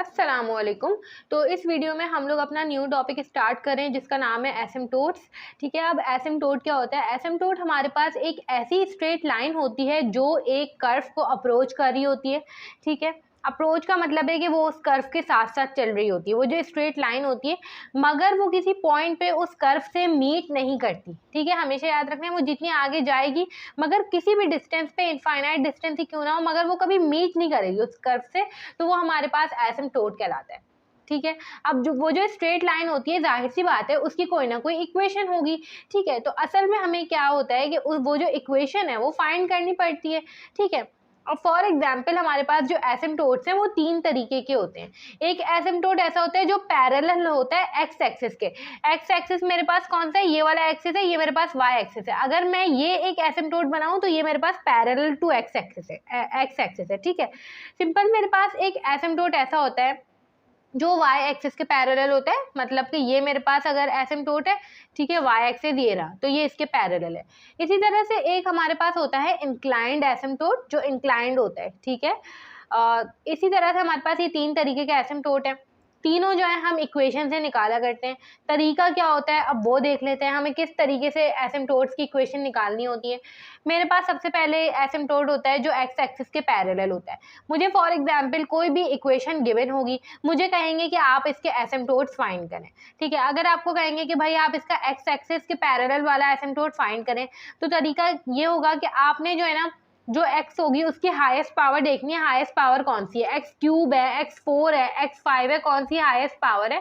अस्सलामुअलैकुम। तो इस वीडियो में हम लोग अपना न्यू टॉपिक स्टार्ट कर रहे हैं जिसका नाम है एसिम्पटोट्स। ठीक है, अब एसिम्पटोट क्या होता है? एसिम्पटोट हमारे पास एक ऐसी स्ट्रेट लाइन होती है जो एक कर्व को अप्रोच कर रही होती है। ठीक है, अप्रोच का मतलब है कि वो उस कर्व के साथ साथ चल रही होती है, वो जो स्ट्रेट लाइन होती है, मगर वो किसी पॉइंट पे उस कर्व से मीट नहीं करती। ठीक है, हमेशा याद रखना है, वो जितनी आगे जाएगी मगर किसी भी डिस्टेंस पे, इनफाइनाइट डिस्टेंस ही क्यों ना हो, मगर वो कभी मीट नहीं करेगी उस कर्व से, तो वो हमारे पास एसिम्पटोट कहलाता है। ठीक है, अब वो जो स्ट्रेट लाइन होती है, जाहिर सी बात है उसकी कोई ना कोई इक्वेशन होगी। ठीक है, तो असल में हमें क्या होता है कि वो जो इक्वेशन है वो फाइंड करनी पड़ती है। ठीक है, और फॉर एग्जाम्पल हमारे पास जो एसिम्पटोट्स हैं वो 3 तरीके के होते हैं। एक एसिम्पटोट ऐसा होता है जो पैरेलल होता है एक्स एक्सिस के। एक्स एक्सिस मेरे पास कौन सा है? ये वाला एक्सिस है, ये मेरे पास वाई एक्सिस है। अगर मैं ये एक एसिम्पटोट बनाऊं तो ये मेरे पास पैरेलल टू एक्स एक्सिस है, एक्स एक्सिस है। ठीक है, सिंपल मेरे पास एक एसिम्पटोट ऐसा होता है जो y एक्सिस के पैरेलल होता है, मतलब कि ये मेरे पास अगर एसिम्पटोट है, ठीक है, y एक्सिस ये रहा तो ये इसके पैरेलल है। इसी तरह से एक हमारे पास होता है इंक्लाइंड एसिम्पटोट जो इंक्लाइंड होता है। ठीक है, इसी तरह से हमारे पास ये 3 तरीके के एसिम्पटोट हैं। तीनों जो है हम इक्वेशन से निकाला करते हैं। तरीका क्या होता है अब वो देख लेते हैं, हमें किस तरीके से एसिम्पटोट्स की इक्वेशन निकालनी होती है। मेरे पास सबसे पहले एसिम्पटोट होता है जो एक्स एक्सिस के पैरेलल होता है। मुझे फॉर एग्जांपल कोई भी इक्वेशन गिवन होगी, मुझे कहेंगे कि आप इसके एसिम्पटोट्स फाइंड करें। ठीक है, अगर आपको कहेंगे कि भाई आप इसका एक्स एक्सिस के पैरेलल वाला एसिम्पटोट फाइंड करें, तो तरीका ये होगा कि आपने जो है ना, जो x होगी उसकी हाईएस्ट पावर देखनी है। हाईएस्ट पावर कौन सी है? एक्स क्यूब है, x4 है, x5 है, कौन सी हाईएस्ट पावर है?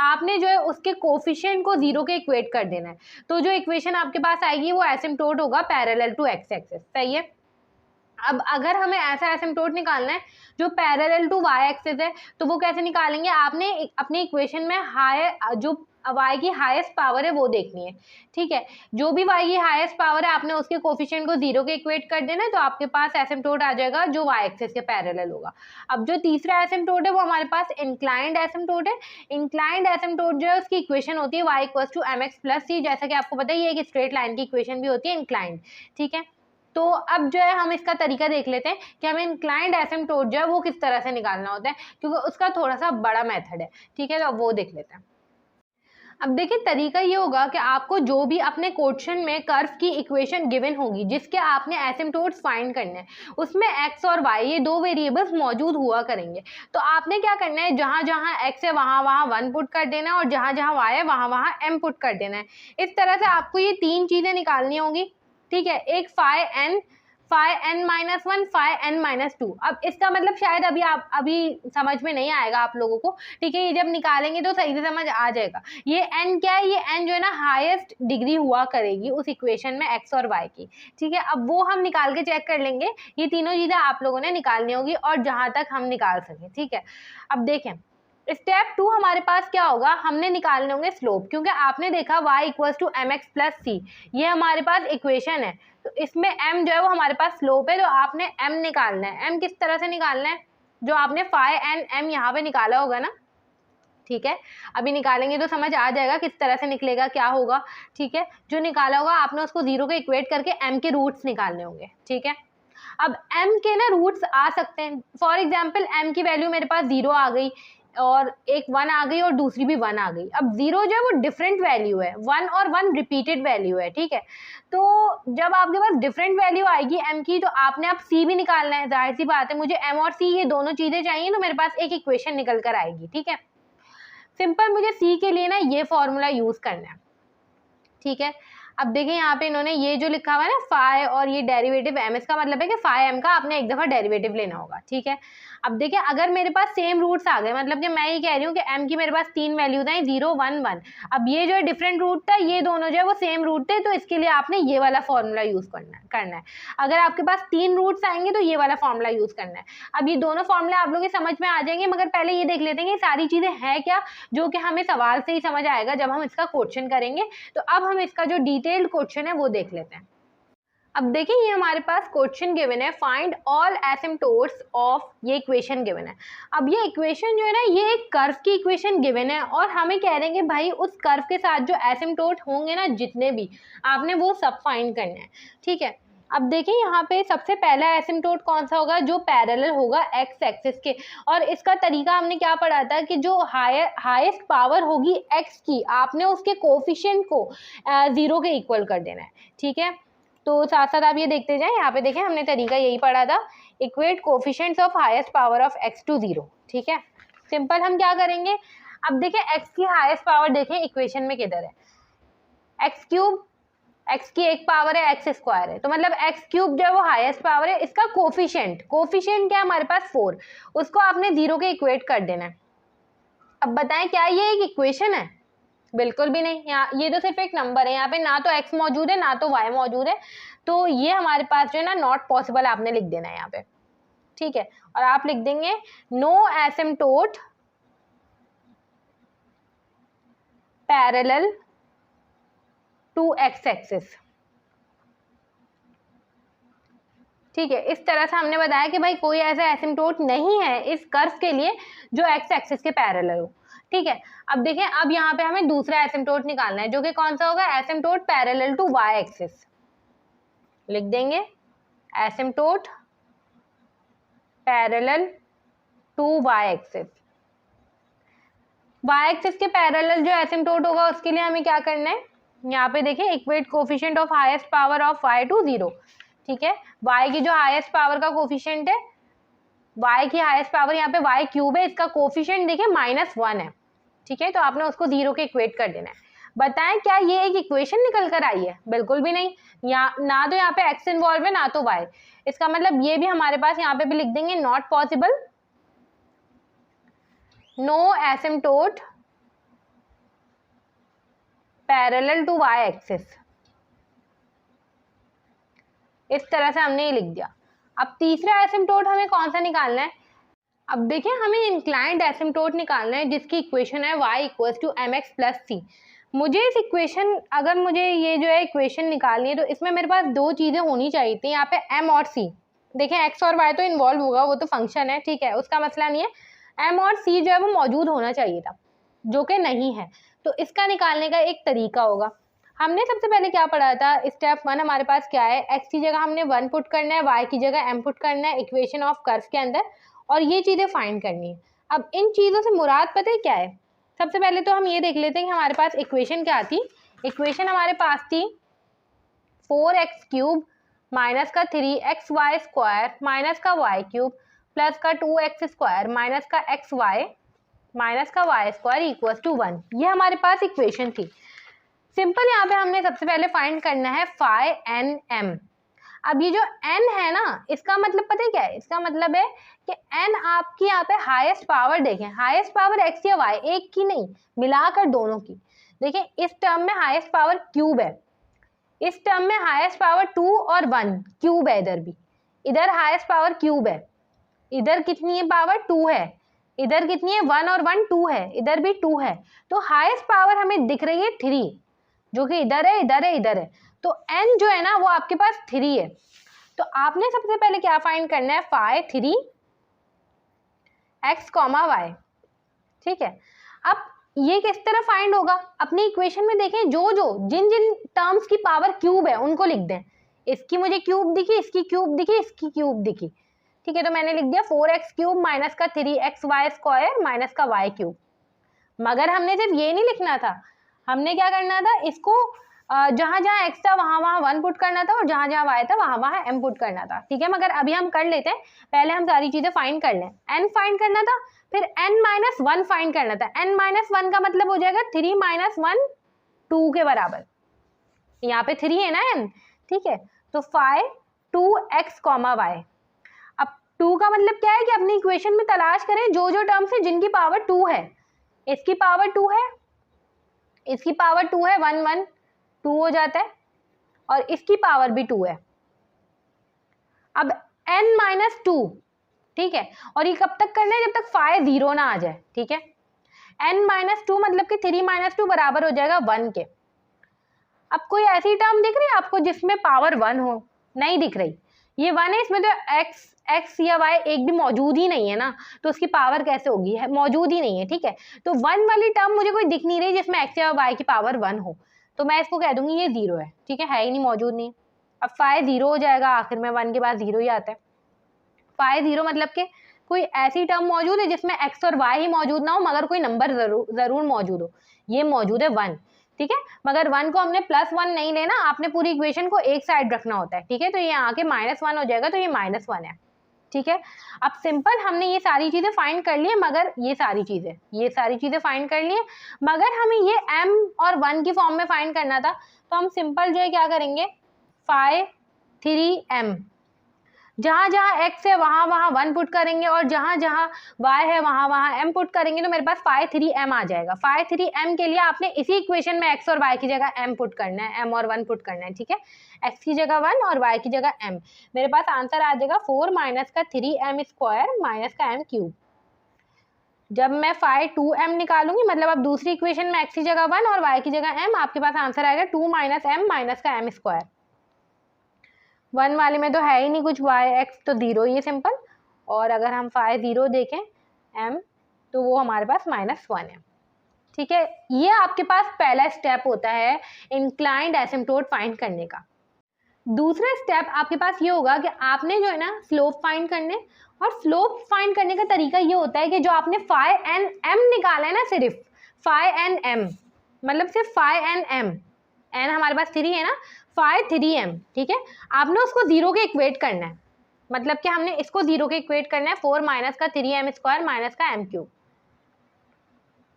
आपने जो है उसके कोफिशिएंट को 0 के इक्वेट कर देना है, तो जो इक्वेशन आपके पास आएगी वो एसिम्पटोट होगा पैरेलल टू एक्स एक्सिस। सही है, अब अगर हमें ऐसा एसिम्पटोट निकालना है जो पैरेलल टू वाई एक्सिस है, तो वो कैसे निकालेंगे? आपने अपनी इक्वेशन में जो y की हाईएस्ट पावर है वो देखनी है। ठीक है, जो भी y की हाईएस्ट पावर है आपने उसके कोफिशिएंट को 0 के इक्वेट कर देना है, तो आपके पास एसिम्पटोट आ जाएगा जो y एक्सिस के पैरेलल होगा। अब जो तीसरा एसिम्पटोट है वो हमारे पास इंक्लाइंड एसिम्पटोट है। इंक्लाइंड एसिम्पटोट जो है उसकी इक्वेशन होती है y equals to mx plus c। जैसा कि आपको पता है ये एक स्ट्रेट लाइन की इक्वेशन भी होती है इंक्लाइंड। ठीक है, तो अब जो है हम इसका तरीका देख लेते हैं कि हमें इंक्लाइंड एसिम्पटोट जो है वो किस तरह से निकालना होता है, क्योंकि उसका थोड़ा सा बड़ा मेथड है। ठीक है, तो अब वो देख लेते हैं। अब देखिए, तरीका ये होगा कि आपको जो भी अपने क्वेश्चन में कर्व की इक्वेशन गिवन होगी जिसके आपने एसिम्पटोट्स फाइंड करने हैं, उसमें x और y ये 2 वेरिएबल्स मौजूद हुआ करेंगे। तो आपने क्या करना है, जहां जहां x है वहां वहां 1 पुट कर देना है और जहां जहां y है वहां वहां m पुट कर देना है। इस तरह से आपको ये 3 चीजें निकालनी होंगी। ठीक है, एक phi n minus 1, phi n minus 2। अब इसका मतलब शायद अभी समझ में नहीं आएगा आप लोगों को। ठीक है, ये जब निकालेंगे तो सही से समझ आ जाएगा। ये n क्या है? ये n जो है ना हाईएस्ट डिग्री हुआ करेगी उस इक्वेशन में x और y की। ठीक है, अब वो हम निकाल के चेक कर लेंगे। ये तीनों चीजें आप लोगों ने निकालनी होगी और जहां तक हम निकाल सकें। ठीक है, अब देखें स्टेप 2 हमारे पास क्या होगा, हमने निकालने होंगे स्लोप, क्योंकि आपने देखा y equals to mx plus c, ये हमारे पास इक्वेशन है, तो इसमें m जो है वो हमारे पास स्लोप है, तो आपने m निकालना है। m किस तरह से निकालना है? जो आपने फाई एन m यहाँ पे निकाला होगा ना, ठीक है, अभी निकालेंगे तो समझ आ जाएगा किस तरह से निकलेगा, क्या होगा। ठीक है, जो निकाला होगा आपने उसको 0 के इक्वेट करके m के रूट्स निकालने होंगे। ठीक है, अब m के ना रूट्स आ सकते हैं। फॉर एग्जाम्पल m की वैल्यू मेरे पास 0 आ गई और एक 1 आ गई और दूसरी भी 1 आ गई। अब 0 जो है वो डिफरेंट वैल्यू है, 1 और 1 रिपीटेड वैल्यू है। ठीक है, तो जब आपके पास डिफरेंट वैल्यू आएगी m की, तो आपने अब c भी निकालना है। जाहिर सी बात है, मुझे m और c ये दोनों चीजें चाहिए, तो मेरे पास एक इक्वेशन निकल कर आएगी। ठीक है, सिंपल मुझे c के लिए ना ये फॉर्मूला यूज करना है। ठीक है, अब देखिए यहाँ पे इन्होंने ये जो लिखा हुआ है ना फाई और ये डेरिवेटिव m, इसका मतलब है कि फाई m का आपने एक दफा डेरिवेटिव लेना होगा। ठीक है, अब देखिए अगर मेरे पास सेम रूट्स आ गए, मतलब कि मैं ये कह रही हूँ कि m की मेरे पास 3 वैल्यूज हैं, 0 1 1। अब ये जो है डिफरेंट रूट था, ये दोनों जो है वो सेम रूट थे, तो इसके लिए आपने ये वाला फॉर्मूला यूज करना है। अगर आपके पास 3 रूट्स आएंगे तो ये वाला फॉर्मूला यूज करना है। अब ये दोनों फॉर्मूला आप लोगों के समझ में आ जाएंगे, मगर पहले ये देख लेते हैं कि सारी चीजें हैं क्या, जो कि हमें सवाल से ही समझ आएगा जब हम इसका क्वेश्चन करेंगे। तो अब हम इसका जो डिटेल्ड क्वेश्चन है वो देख लेते हैं। अब देखिए ये हमारे पास क्वेश्चन गिवन है, फाइंड ऑल एसिम्पटोट्स ऑफ, ये इक्वेशन गिवन है। अब ये इक्वेशन जो है ना, ये एक कर्व की इक्वेशन गिवन है और हमें कह रहे हैं कि भाई उस कर्व के साथ जो एसिम्पटोट होंगे ना जितने भी, आपने वो सब फाइंड करना है। ठीक है, अब देखिए यहाँ पे सबसे पहला एसिम्प्टोट कौन सा होगा, जो पैरेलल होगा एक्स एक्सिस के। और इसका तरीका हमने क्या पढ़ा था कि जो हाईएस्ट पावर होगी एक्स की, आपने उसके कोफिशिएंट को 0 के इक्वल कर देना है, ठीक है। तो साथ साथ आप ये देखते जाएं, यहाँ पे देखें हमने तरीका यही पढ़ा था, equate coefficients of highest power of x to 0, ठीक है। सिंपल हम क्या करेंगे, अब देखें एक्स की हाईएस्ट पावर देखें इक्वेशन में किधर है, एक्स क्यूब, एक्स की एक पावर है एक्स स्क्वायर है, तो मतलब एक्स क्यूब जो है वो हाईएस्ट पावर है, इसका कोफिशिएंट क्या है हमारे पास 4, उसको आपने 0 के इक्वेट कर देना है। अब बताएं क्या ये एक इक्वेशन है, बिल्कुल भी नहीं। यहाँ ये तो सिर्फ एक नंबर है, यहाँ पे ना तो x मौजूद है ना तो y मौजूद है, तो ये हमारे पास जो है ना नॉट पॉसिबल आपने लिख देना है यहाँ पे, ठीक है। और आप लिख देंगे no asymptote parallel to x axis, ठीक है। इस तरह से हमने बताया कि भाई कोई ऐसा एसिम्प्टोट नहीं है इस कर्व के लिए जो एक्स एक्सिस के पैरेलल हो, ठीक है। अब देखें, अब यहाँ पे हमें दूसरा एसिम्प्टोट निकालना है, जो कि कौन सा होगा, asymptote parallel to y axis. लिख देंगे asymptote parallel to y axis. Y axis के पैरेलल जो एसिम्प्टोट होगा उसके लिए हमें क्या करना है, यहाँ पे देखिए equate coefficient of highest power of y to 0, ठीक है। y की जो हाईएस्ट पावर का कोफिशिएंट है, y की हाईएस्ट पावर यहाँ पे y क्यूब है, इसका कोफिशिएंट देखिए -1 है, ठीक है। तो आपने उसको 0 के इक्वेट कर देना है। बताएं क्या ये एक इक्वेशन निकल कर आई है, बिल्कुल भी नहीं। ना तो यहाँ पे x इन्वॉल्व है ना तो y, इसका मतलब ये भी हमारे पास यहाँ पे भी लिख देंगे not possible, no asymptote parallel to y axis. इस तरह से हमने ये लिख दिया। अब तीसरा एसिम्प्टोट हमें कौन सा निकालना है, अब देखिए हमें इंक्लाइंड एसिम्प्टोट निकालना है जिसकी इक्वेशन है y equals to mx plus c। मुझे इस इक्वेशन, अगर मुझे ये जो है इक्वेशन निकालनी है तो इसमें मेरे पास दो चीज़ें होनी चाहिए थी, यहाँ पे m और c। देखें x और y तो इन्वॉल्व होगा, वो तो फंक्शन है, ठीक है, उसका मसला नहीं है। m और c जो है वो मौजूद होना चाहिए था, जो कि नहीं है। तो इसका निकालने का एक तरीका होगा, हमने सबसे पहले क्या पढ़ा था, स्टेप 1 हमारे पास क्या है, x की जगह हमने 1 पुट करना है, y की जगह m पुट करना है इक्वेशन ऑफ कर्व के अंदर, और ये चीज़ें फाइंड करनी है। अब इन चीज़ों से मुराद पता है क्या है, सबसे पहले तो हम ये देख लेते हैं कि हमारे पास इक्वेशन क्या थी। इक्वेशन हमारे पास थी 4x क्यूब माइनस का 3xy स्क्वायर माइनस का y क्यूब प्लस का 2x स्क्वायर माइनस का xy माइनस का y स्क्वायर इक्वल्स टू 1। ये हमारे पास इक्वेशन थी। सिंपल यहाँ पे हमने सबसे पहले फाइंड करना है फाई एन एम। अब ये जो n है ना, इसका मतलब पता है क्या है, इसका मतलब है कि n आपकी यहाँ पे हाईएस्ट पावर, देखें हाईएस्ट पावर x या y, एक की नहीं मिलाकर दोनों की। देखें इस टर्म में हाईएस्ट पावर क्यूब है, इस टर्म में हाईएस्ट पावर 2 और 1 क्यूब है, इधर भी, इधर हाईएस्ट पावर क्यूब है, इधर कितनी है पावर 2 है, इधर कितनी है 1 और 1 2 है, इधर भी 2 है। तो हाईएस्ट पावर हमें दिख रही है 3, जो कि इधर है इधर है इधर है, तो n जो है ना वो आपके पास 3 है। तो आपने सबसे पहले क्या फाइंड करना है, फाई 3 x, y, ठीक है। अब ये किस तरह फाइंड होगा, अपनी इक्वेशन में देखें जो जिन जिन टर्म्स की पावर क्यूब है उनको लिख दें। इसकी मुझे क्यूब दिखी, इसकी क्यूब दिखी, इसकी क्यूब दिखी, ठीक है। तो मैंने लिख दिया 4x क्यूब माइनस का 3xy स्क्वायर माइनस का y क्यूब। मगर हमने सिर्फ ये नहीं लिखना था, हमने क्या करना था, इसको जहां जहां x था वहां वहां 1 पुट करना था, और जहां जहां y था वहां वहां m पुट करना था, ठीक है। मगर अभी हम कर लेते हैं, पहले हम सारी चीजें फाइंड कर लें। n फाइंड करना था, फिर n-1 फाइंड करना था। n-1 का मतलब हो जाएगा 3 - 1 2 के बराबर, यहाँ पे 3 है ना n, ठीक है। तो फाई 2x, y। अब 2 का मतलब क्या है कि अपनी इक्वेशन में तलाश करें जो टर्म्स है जिनकी पावर 2 है। इसकी पावर 2 है, इसकी पावर 2 है, 1 1 2 हो जाता है, और इसकी पावर भी 2 है। अब n-2, ठीक है, और ये कब तक करना है, जब तक फाई 0 ना आ जाए, ठीक है। n-2 मतलब कि 3 - 2 बराबर हो जाएगा 1 के। अब कोई ऐसी टर्म दिख रही है आपको जिसमें पावर 1 हो, नहीं दिख रही, ये 1 है, इसमें तो x या y एक भी मौजूद ही नहीं है ना, तो उसकी पावर कैसे होगी, है मौजूद ही नहीं है, ठीक है। तो 1 वाली टर्म मुझे कोई दिख नहीं रही जिसमें x या y की पावर 1 हो, तो मैं इसको कह दूंगी ये 0 है, ठीक है ही नहीं, मौजूद नहीं। अब फाई 0 हो जाएगा, आखिर में 1 के बाद 0 ही आता है। फाई 0 मतलब कि कोई ऐसी टर्म मौजूद है जिसमें x और y ही मौजूद ना हो मगर कोई नंबर जरूर मौजूद हो, ये मौजूद है 1, ठीक है। मगर 1 को हमने +1 नहीं लेना, आपने पूरी इक्वेशन को एक साइड रखना होता है, ठीक है। तो ये आके -1 हो जाएगा, तो ये -1 है, ठीक है। अब सिंपल हमने ये सारी चीजें फाइंड कर ली है, मगर ये सारी चीजें फाइंड कर ली है, मगर हमें ये m और 1 की फॉर्म में फाइंड करना था। तो हम सिंपल जो है क्या करेंगे, फाई 3m, जहां जहां x है वहां वहां 1 पुट करेंगे और जहां जहां y है वहां वहां m पुट करेंगे, तो मेरे पास फाई 3m आ जाएगा। फाई 3m के लिए आपने इसी इक्वेशन में x और y की जगह m पुट करना है, m और 1 पुट करना है, ठीक है। x की जगह 1 और y की जगह m, मेरे पास आंसर आ जाएगा 4 माइनस का 3m² माइनस का m³। जब मैं फाई 2m निकालूंगी, मतलब अब दूसरी इक्वेशन में x की जगह 1 और y की जगह m, आपके पास आंसर आएगा 2 माइनस m माइनस का m²। 1 वाले में तो है ही नहीं कुछ, y x तो 0 ही है सिंपल, और अगर हम फाई 0 देखें m तो वो हमारे पास -1 है, ठीक है। ये आपके पास पहला स्टेप होता है इंक्लाइंड एसिम्प्टोट फाइंड करने का। दूसरा स्टेप आपके पास ये होगा कि आपने जो है ना स्लोप फाइंड करने, और स्लोप फाइंड करने का तरीका ये होता है कि जो आपने फाई एन m निकाला है ना, सिर्फ फाई एन m, मतलब सिर्फ फाई एन m, n हमारे पास 3 है ना, फाई 3m, ठीक है। आपने उसको 0 के इक्वेट करना है, मतलब कि हमने इसको 0 के इक्वेट करना है, 4 माइनस का 3m² माइनस का m³।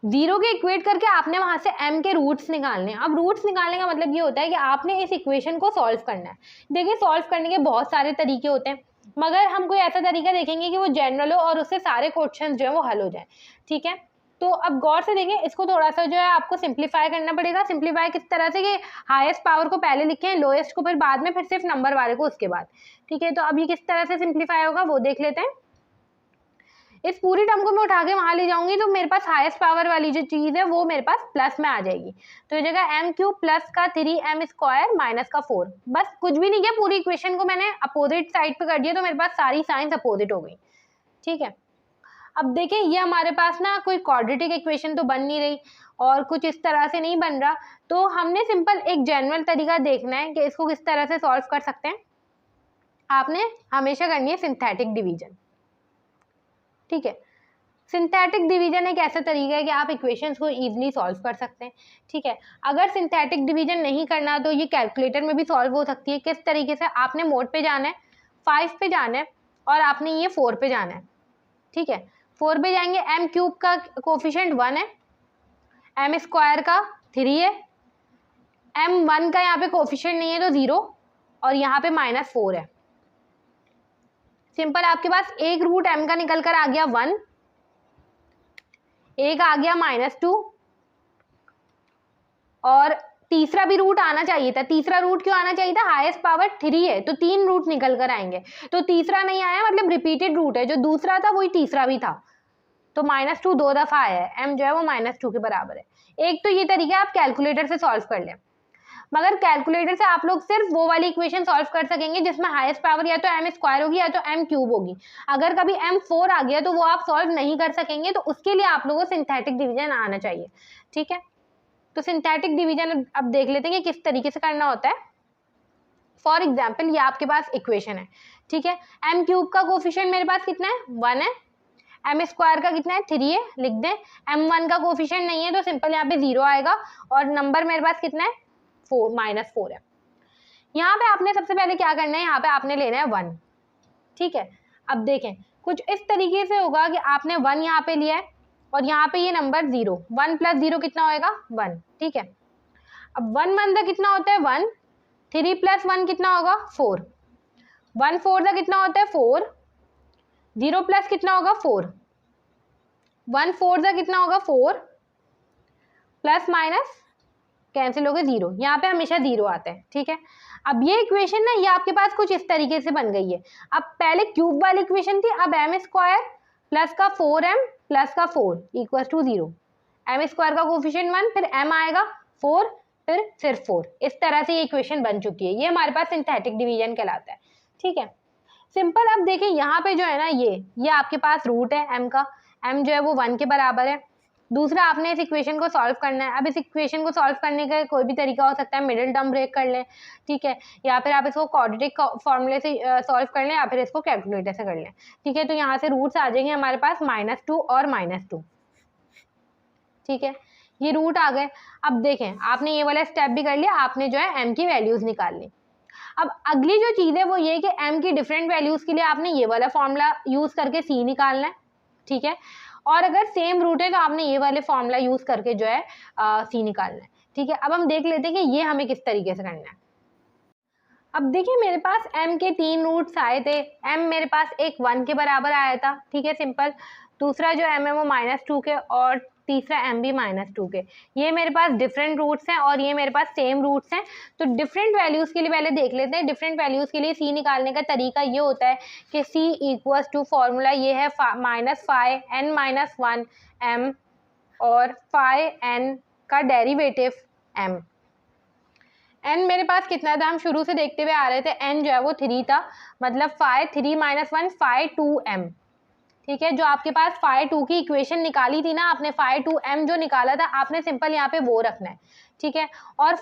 0 के इक्वेट करके आपने वहां से m के रूट्स निकालने हैं। अब रूट्स निकालने का मतलब ये होता है कि आपने इस इक्वेशन को सॉल्व करना है। देखिए सॉल्व करने के बहुत सारे तरीके होते हैं, मगर हम कोई ऐसा तरीका देखेंगे कि वो जनरल हो और उससे सारे क्वेश्चन जो है वो हल हो जाए, ठीक है। तो अब गौर से देखें, इसको थोड़ा सा जो है आपको सिंप्लीफाई करना पड़ेगा। सिंप्लीफाई किस तरह से कि हाईएस्ट पावर को पहले लिखें, लोएस्ट को फिर बाद में, फिर सिर्फ नंबर वाले को उसके बाद, ठीक है। तो अब ये किस तरह से सिंप्लीफाई होगा वो देख लेते हैं। इस पूरी टर्म को मैं उठा के वहां ले जाऊंगी तो मेरे पास हाईएस्ट पावर वाली जो चीज है वो मेरे पास प्लस में आ जाएगी। तो ये जगह m³ प्लस का 3m² माइनस का 4, बस कुछ भी नहीं किया, पूरी इक्वेशन को मैंने अपोजिट साइड पे कर दिया, तो मेरे पास सारी साइंस अपोजिट हो गई, ठीक है। अब देखिए ये हमारे पास ना कोई क्वाड्रेटिक इक्वेशन तो बन नहीं रही और कुछ इस तरह से नहीं बन रहा, तो हमने सिंपल एक जनरल तरीका देखना है कि इसको किस तरह से सॉल्व कर सकते हैं। आपने हमेशा करनी है सिंथेटिक डिवीजन, ठीक है। सिंथेटिक डिवीजन एक ऐसा तरीका है कि आप इक्वेशंस को इजीली सॉल्व कर सकते हैं, ठीक है। अगर सिंथेटिक डिवीजन नहीं करना तो ये कैलकुलेटर में भी सॉल्व हो सकती है। किस तरीके से, आपने मोड पे जाना है, 5 पे जाना है और आपने ये 4 पे जाना है, ठीक है। 4 पे जाएंगे, m³ का कोफिशिएंट 1 है, m² का 3 है, m1 का यहाँ पे कोफिशिएंट नहीं है तो 0, और यहाँ पे -4 है। सिंपल आपके पास एक रूट m का निकल कर आ गया 1, एक आ गया -2, और तीसरा भी रूट आना चाहिए था। तीसरा रूट क्यों आना चाहिए था, हाईएस्ट पावर 3 है तो 3 रूट निकल कर आएंगे, तो तीसरा नहीं आया, मतलब रिपीटेड रूट है, जो दूसरा था वही तीसरा भी था, तो -2 2 दफा आया है, m जो है वो -2 के बराबर है। एक तो ये तरीका आप कैलकुलेटर से सॉल्व कर लें, मगर कैलकुलेटर से आप लोग सिर्फ वो वाली इक्वेशन सॉल्व कर सकेंगे जिसमें हाईएस्ट पावर या तो m² होगी या तो m³ होगी। अगर कभी m4 आ गया तो वो आप सॉल्व नहीं कर सकेंगे, तो उसके लिए आप लोगों को सिंथेटिक डिवीजन आना चाहिए, ठीक है। तो सिंथेटिक डिवीजन अब देख लेते हैं कि किस तरीके से करना होता है। फॉर एग्जाम्पल ये आपके पास इक्वेशन है, ठीक है। m³ का कोफिशिएंट मेरे पास कितना है, 1 है, m² का कितना है, 3 है, लिख दें। m1 का कोफिशिएंट नहीं है तो सिंपल यहाँ पे 0 आएगा, और नंबर मेरे पास कितना है, -4 है। यहाँ पे आपने सबसे पहले क्या करना है, यहाँ पे आपने लेना है 1, ठीक है। अब देखें कुछ इस तरीके से होगा कि आपने 1 यहाँ पे लिया है और यहाँ पे ये नंबर 0, 1 + 0 कितना होएगा, 1, ठीक है। अब 1 1 दा कितना होता है 1, 3 + 1 कितना होगा 4, 1 4 दा कितना होता है 4, 0 प्लस कितना होगा 4, 1 4 दा कितना होगा 4, प्लस माइनस कैंसिल हो गए 0, यहाँ पे हमेशा 0 आता है, ठीक है। अब ये इक्वेशन ना ये आपके पास कुछ इस तरीके से बन गई है। अब पहले क्यूब वाली इक्वेशन थी, अब m² प्लस का 4m प्लस का 4 = 0, m² का कोफिशिएंट 1, फिर m आएगा 4, फिर सिर्फ 4, इस तरह से ये इक्वेशन बन चुकी है। ये हमारे पास सिंथेटिक डिवीजन कहलाता है, ठीक है। सिंपल अब देखिए यहाँ पे जो है ना ये आपके पास रूट है m का, m जो है वो 1 के बराबर है, दूसरा आपने इस इक्वेशन को सॉल्व करना है। अब इस इक्वेशन को सॉल्व करने का कोई भी तरीका हो सकता है, मिडिल टर्म ब्रेक कर लें, ठीक है, या फिर आप इसको क्वाड्रेटिक फॉर्मूले से सॉल्व कर लें, या फिर इसको कैलकुलेटर से कर लें, ठीक है। तो यहाँ से रूट्स आ जाएंगे हमारे पास -2 और -2, ठीक है, ये रूट आ गए। अब देखें, आपने ये वाला स्टेप भी कर लिया, आपने जो है m की वैल्यूज निकाल ली। अब अगली जो चीज़ है वो ये कि m की डिफरेंट वैल्यूज के लिए आपने ये वाला फॉर्मूला यूज करके c निकालना है, ठीक है, और अगर सेम रूट है तो आपने ये वाले फॉर्मूला यूज करके जो है c निकालना है, ठीक है। अब हम देख लेते हैं कि ये हमें किस तरीके से करना है। अब देखिए, मेरे पास m के 3 रूट्स आए थे। m मेरे पास एक 1 के बराबर आया था, ठीक है, सिंपल। दूसरा जो m है वो -2 के, और तीसरा m भी -2 के। ये मेरे पास डिफरेंट रूट्स हैं और ये मेरे पास सेम रूट्स हैं। तो डिफरेंट वैल्यूज के लिए पहले देख लेते हैं। डिफरेंट वैल्यूज के लिए c निकालने का तरीका ये होता है कि c इक्वल्स टू फॉर्मूला ये है -n-1 m और n का डेरिवेटिव m। n मेरे पास कितना था, हम शुरू से देखते हुए आ रहे थे, n जो है वो 3 था, मतलब 3 - 1 2m, ठीक है। जो आपके पास 2 की इक्वेशन निकाली थी ना आपने, 2m जो निकाला था आपने, सिंपल यहाँ पे वो रखना है, ठीक है। और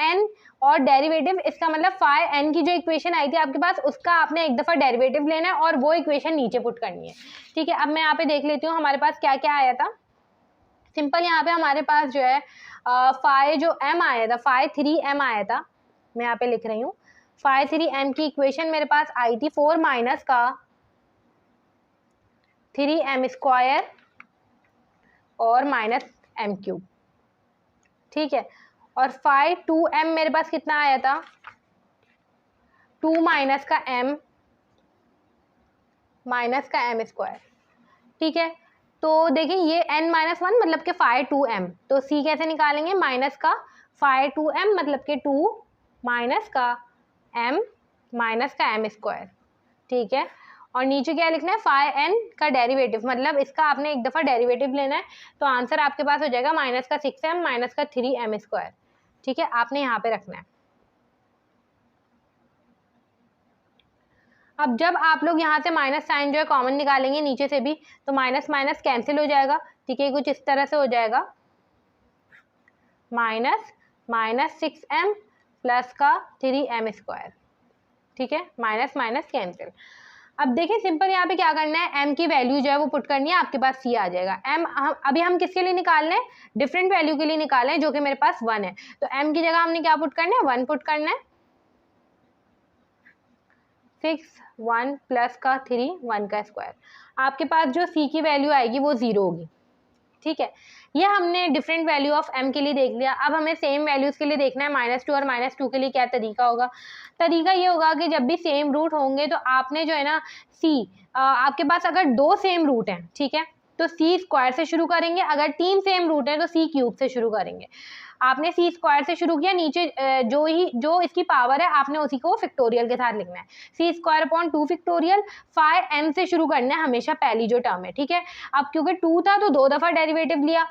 n और डेरिवेटिव, इसका मतलब n की जो इक्वेशन आई थी आपके पास, उसका आपने एक दफ़ा डेरिवेटिव लेना है और वो इक्वेशन नीचे पुट करनी है, ठीक है। अब मैं यहाँ पे देख लेती हूँ हमारे पास क्या क्या आया था। सिंपल यहाँ पे हमारे पास जो है जो m आया था, 3m आया था, मैं यहाँ पे लिख रही हूँ। 3m की इक्वेशन मेरे पास आई थी 4 माइनस का 3m² और -m³, ठीक है। और 2m मेरे पास कितना आया था, 2 माइनस का m माइनस का m², ठीक है। तो देखिए, ये n-1 मतलब के 2m, तो c कैसे निकालेंगे, माइनस का 2m मतलब के 2 माइनस का m माइनस का m², ठीक है। और नीचे क्या लिखना है, n का डेरिवेटिव, मतलब इसका आपने एक दफ़ा डेरिवेटिव लेना है। तो आंसर आपके पास हो जाएगा माइनस का 6m माइनस का 3m², ठीक है, आपने यहाँ पे रखना है। अब जब आप लोग यहाँ से माइनस साइन जो है कॉमन निकालेंगे नीचे से भी, तो माइनस माइनस कैंसिल हो जाएगा, ठीक है, कुछ इस तरह से हो जाएगा, -6m प्लस का 3m², ठीक है, माइनस माइनस कैंसिल। अब देखिए, सिंपल यहाँ पे क्या करना है, m की वैल्यू जो है वो पुट करनी है, आपके पास c आ जाएगा। अभी हम किसके लिए निकाल रहे हैं, डिफरेंट वैल्यू के लिए निकाल रहे हैं, जो कि मेरे पास 1 है। तो m की जगह हमने क्या पुट करना है, 1 पुट करना है। 6 1 प्लस का 3 1 का स्क्वायर, आपके पास जो c की वैल्यू आएगी वो 0 होगी, ठीक है। ये हमने डिफरेंट वैल्यू ऑफ m के लिए देख लिया। अब हमें सेम वैल्यूज के लिए देखना है, -2 और -2 के लिए क्या तरीका होगा। तरीका ये होगा कि जब भी सेम रूट होंगे तो आपने जो है ना c, आपके पास अगर 2 सेम रूट हैं, ठीक है, तो c² से शुरू करेंगे। अगर 3 सेम रूट हैं तो c³ से शुरू करेंगे। आपने c² से शुरू किया, नीचे जो इसकी पावर है आपने उसी को फैक्टोरियल के साथ लिखना है। c²/2 फैक्टोरियल, n से शुरू करना है हमेशा, पहली जो टर्म है, ठीक है। अब क्योंकि 2 था तो 2 दफ़ा डेरिवेटिव लिया,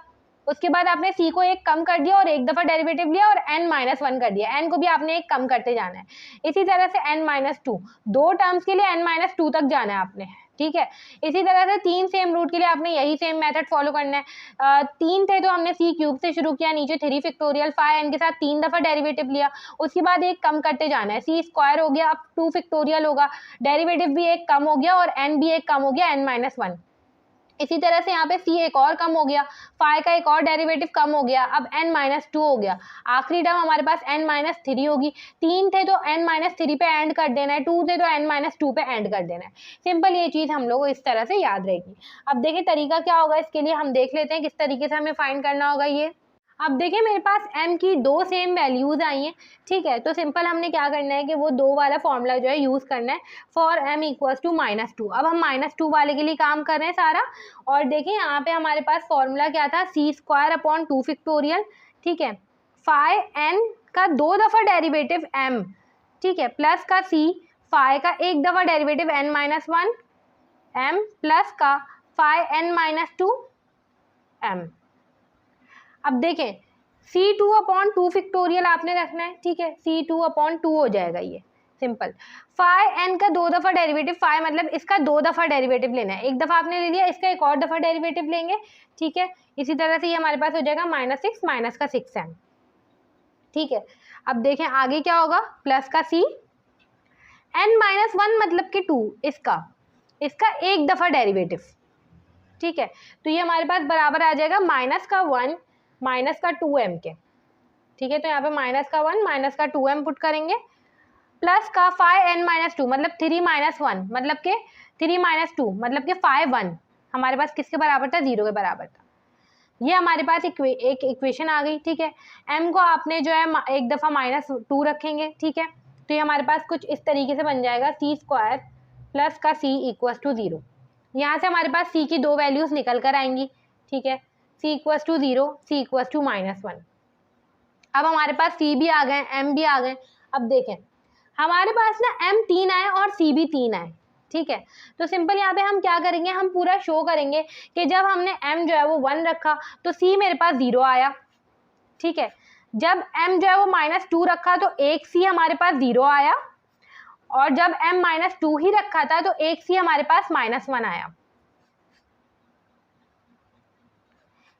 उसके बाद आपने c को एक कम कर दिया और एक दफ़ा डेरिवेटिव लिया और n-1 कर दिया। n को भी आपने एक कम करते जाना है। इसी तरह से n-2, 2 टर्म्स के लिए n-2 तक जाना है आपने, ठीक है। इसी तरह से 3 सेम रूट के लिए आपने यही सेम मेथड फॉलो करना है। 3 थे तो हमने c³ से शुरू किया, नीचे 3 फैक्टोरियल, n के साथ 3 दफ़ा डेरिवेटिव लिया, उसके बाद एक कम करते जाना है, c² हो गया, अब 2 फैक्टोरियल होगा, डेरिवेटिव भी एक कम हो गया और n भी एक कम हो गया, n-1। इसी तरह से यहाँ पे c एक और कम हो गया, का एक और डेरिवेटिव कम हो गया, अब n-2 हो गया। आखिरी टर्म हमारे पास n-3 होगी। 3 थे तो n-3 पे एंड कर देना है, 2 थे तो n-2 पे एंड कर देना है। सिंपल ये चीज़ हम लोग को इस तरह से याद रहेगी। अब देखिए तरीका क्या होगा, इसके लिए हम देख लेते हैं किस तरीके से हमें फाइंड करना होगा ये। अब देखिए, मेरे पास m की 2 सेम वैल्यूज़ आई हैं, ठीक है। तो सिंपल हमने क्या करना है कि वो 2 वाला फॉर्मूला जो है यूज़ करना है, फॉर m इक्वल्स टू -2। अब हम -2 वाले के लिए काम कर रहे हैं सारा। और देखिए यहाँ पे हमारे पास फॉर्मूला क्या था, c²/2 फैक्टोरियल, ठीक है, n का 2 दफ़ा डेरिवेटिव m, ठीक है, प्लस का c, का एक दफ़ा डेरिवेटिव n-1 m प्लस का n-2 m। अब देखें, c2/2 फैक्टोरियल आपने रखना है, ठीक है, c2/2 हो जाएगा ये, सिंपल। फाई एन का 2 दफ़ा डेरिवेटिव, फाई मतलब इसका 2 दफ़ा डेरिवेटिव लेना है, एक दफ़ा आपने ले लिया, इसका एक और दफ़ा डेरिवेटिव लेंगे, ठीक है। इसी तरह से ये हमारे पास हो जाएगा -6 माइनस का 6m, ठीक है। अब देखें आगे क्या होगा, प्लस का c, n-1 मतलब कि 2, इसका एक दफ़ा डेरिवेटिव, ठीक है। तो ये हमारे पास बराबर आ जाएगा -1 माइनस का 2m के, ठीक है। तो यहाँ पे -1 माइनस का 2m पुट करेंगे, प्लस का फाई n-2 मतलब 3 - 1 मतलब के 3 - 2 मतलब के फाई 1 हमारे पास किसके बराबर था, 0 के बराबर था। ये हमारे पास एक इक्वेशन आ गई, ठीक है। m को आपने जो है एक दफ़ा -2 रखेंगे, ठीक है। तो ये हमारे पास कुछ इस तरीके से बन जाएगा c² प्लस का c = 0। यहाँ से हमारे पास c की 2 वैल्यूज़ निकल कर आएंगी, ठीक है। c = 0, c = -1। अब हमारे पास c भी आ गए, m भी आ गए। अब देखें हमारे पास ना m 3 आए और c भी 3 आए, ठीक है। तो सिंपल यहाँ पे हम क्या करेंगे, हम पूरा शो करेंगे कि जब हमने m जो है वो 1 रखा तो c मेरे पास 0 आया, ठीक है। जब m जो है वो -2 रखा तो एक c हमारे पास 0 आया, और जब m -2 ही रखा था तो एक c हमारे पास -1 आया।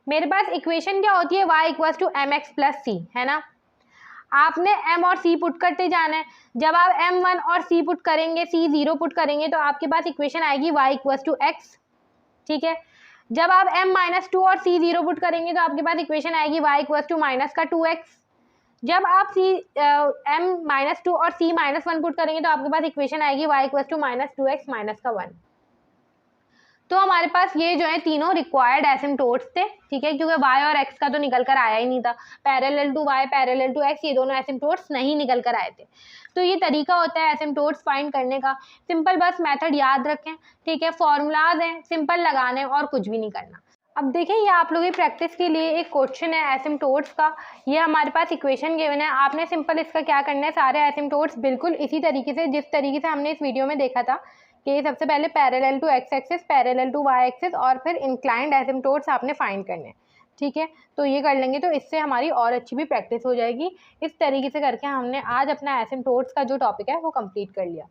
मेरे पास इक्वेशन क्या होती है, y = mx + c, है ना। आपने m और c पुट करते जाना है। जब आप m1 और c पुट करेंगे, c 0 पुट करेंगे तो आपके पास इक्वेशन आएगी y = x, ठीक है। जब आप m -2 और c 0 पुट करेंगे तो आपके पास इक्वेशन आएगी y = -2x। जब आप m -2 और c -1 पुट करेंगे तो आपके पास इक्वेशन आएगी y = -2x - 1। तो हमारे पास ये जो है तीनों रिक्वायर्ड एसिम्प्टोट्स थे, ठीक है, क्योंकि y और x का तो निकल कर आया ही नहीं था। Parallel to y, parallel to x, ये दोनों एसिम्प्टोट्स नहीं निकल कर आए थे। तो ये तरीका होता है एसिम्प्टोट्स फाइंड करने का। सिंपल बस मेथड याद रखें, ठीक है। फॉर्मूलाज हैं, सिंपल लगाने और कुछ भी नहीं करना। अब देखें ये आप लोगों की प्रैक्टिस के लिए एक क्वेश्चन है एसिम्प्टोट्स का। ये हमारे पास इक्वेशन गिवन है, आपने सिंपल इसका क्या करना है, सारे एसिम्प्टोट्स बिल्कुल इसी तरीके से जिस तरीके से हमने इस वीडियो में देखा था कि सबसे पहले parallel to x axis, parallel to y axis और फिर इंक्लाइंड एसिम्प्टोट्स आपने फाइंड करने हैं, ठीक है। तो ये कर लेंगे तो इससे हमारी और अच्छी भी प्रैक्टिस हो जाएगी। इस तरीके से करके हमने आज अपना एसिम्प्टोट्स का जो टॉपिक है वो कंप्लीट कर लिया।